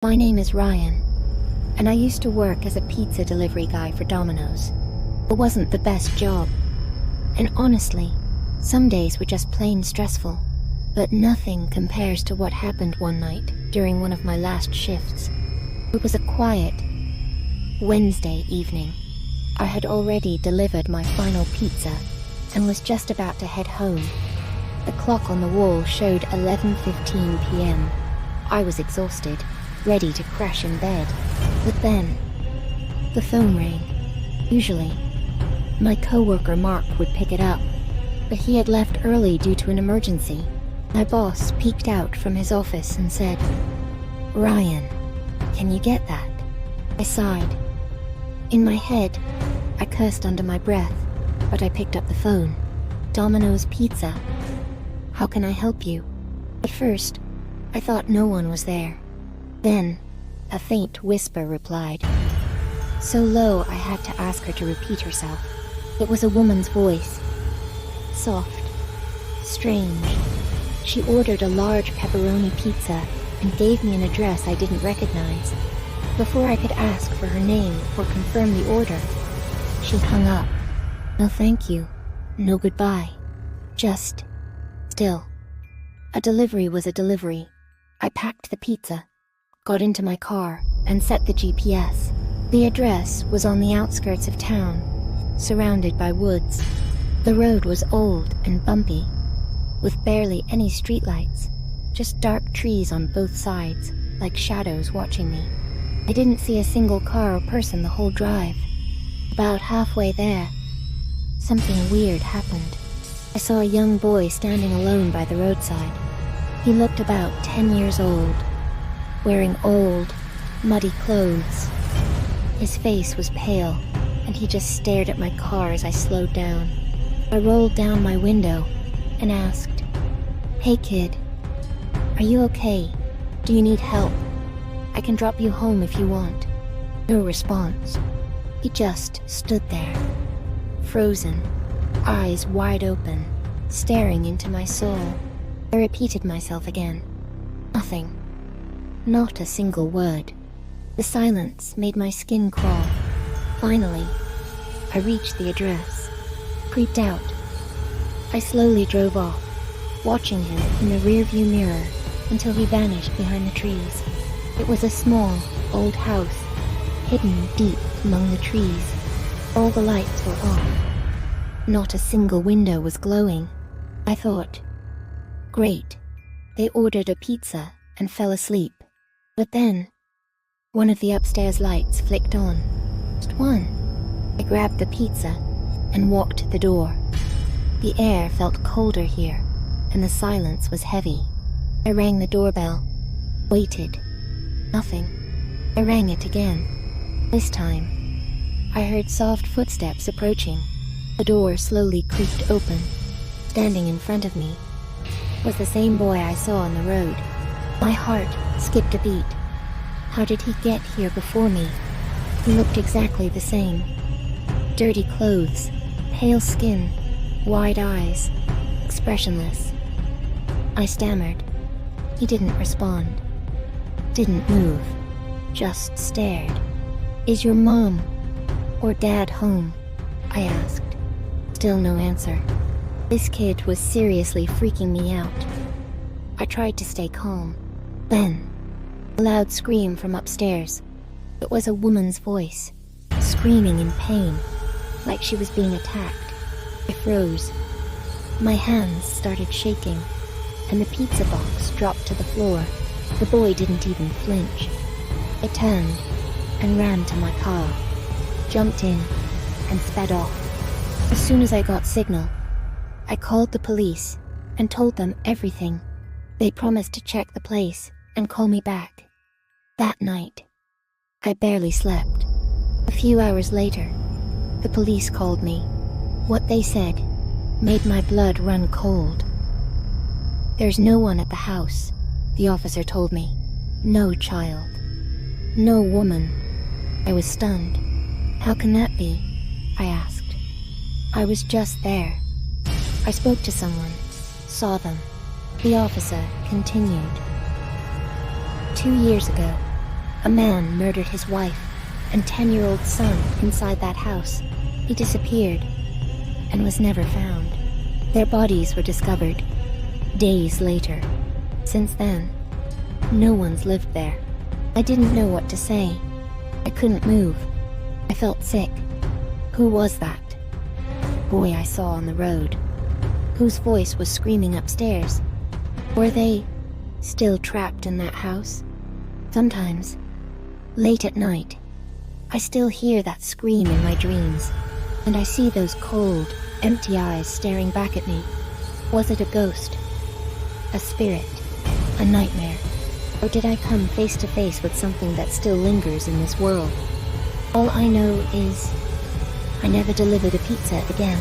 My name is Ryan, and I used to work as a pizza delivery guy for Domino's. It wasn't the best job, and honestly, some days were just plain stressful. But nothing compares to what happened one night during one of my last shifts. It was a quiet Wednesday evening. I had already delivered my final pizza and was just about to head home. The clock on the wall showed 11:15 p.m. I was exhausted, ready to crash in bed. But then, the phone rang. Usually, my coworker Mark would pick it up, but he had left early due to an emergency. My boss peeked out from his office and said, "Ryan, can you get that?" I sighed. In my head, I cursed under my breath, but I picked up the phone. "Domino's Pizza. How can I help you?" At first, I thought no one was there. Then, a faint whisper replied. So low I had to ask her to repeat herself. It was a woman's voice. Soft. Strange. She ordered a large pepperoni pizza and gave me an address I didn't recognize. Before I could ask for her name or confirm the order, she hung up. No thank you. No goodbye. Just still. A delivery was a delivery. I packed the pizza, got into my car, and set the GPS. The address was on the outskirts of town, surrounded by woods. The road was old and bumpy, with barely any streetlights, just dark trees on both sides, like shadows watching me. I didn't see a single car or person the whole drive. About halfway there, something weird happened. I saw a young boy standing alone by the roadside. He looked about 10 years old, wearing old, muddy clothes. His face was pale, and he just stared at my car as I slowed down. I rolled down my window and asked, "Hey kid, are you okay? Do you need help? I can drop you home if you want." No response. He just stood there, frozen, eyes wide open, staring into my soul. I repeated myself again. Nothing. Not a single word. The silence made my skin crawl. Finally, I reached the address, creeped out. I slowly drove off, watching him in the rearview mirror until he vanished behind the trees. It was a small, old house, hidden deep among the trees. All the lights were off. Not a single window was glowing. I thought, great, they ordered a pizza and fell asleep. But then, one of the upstairs lights flicked on. Just one. I grabbed the pizza and walked to the door. The air felt colder here, and the silence was heavy. I rang the doorbell, waited. Nothing. I rang it again. This time, I heard soft footsteps approaching. The door slowly creaked open. Standing in front of me was the same boy I saw on the road. My heart skipped a beat. How did he get here before me? He looked exactly the same. Dirty clothes, pale skin, wide eyes, expressionless. I stammered. He didn't respond. Didn't move. Just stared. "Is your mom or dad home?" I asked. Still no answer. This kid was seriously freaking me out. I tried to stay calm. Then, a loud scream from upstairs. It was a woman's voice, screaming in pain, like she was being attacked. I froze. My hands started shaking, and the pizza box dropped to the floor. The boy didn't even flinch. I turned and ran to my car, jumped in, and sped off. As soon as I got signal, I called the police and told them everything. They promised to check the place and call me back. That night, I barely slept. A few hours later, the police called me. What they said made my blood run cold. "There's no one at the house," the officer told me. "No child. No woman." I was stunned. "How can that be?" I asked. "I was just there. I spoke to someone, saw them." The officer continued. 2 years ago, A man murdered his wife and 10-year-old son inside that house. He disappeared and was never found. Their bodies were discovered days later. Since then, no one's lived there. I didn't know what to say. I couldn't move. I felt sick. Who was that boy I saw on the road? Whose voice was screaming upstairs? Were they still trapped in that house? Sometimes, late at night, I still hear that scream in my dreams, and I see those cold, empty eyes staring back at me. Was it a ghost? A spirit? A nightmare? Or did I come face to face with something that still lingers in this world? All I know is I never delivered a pizza again.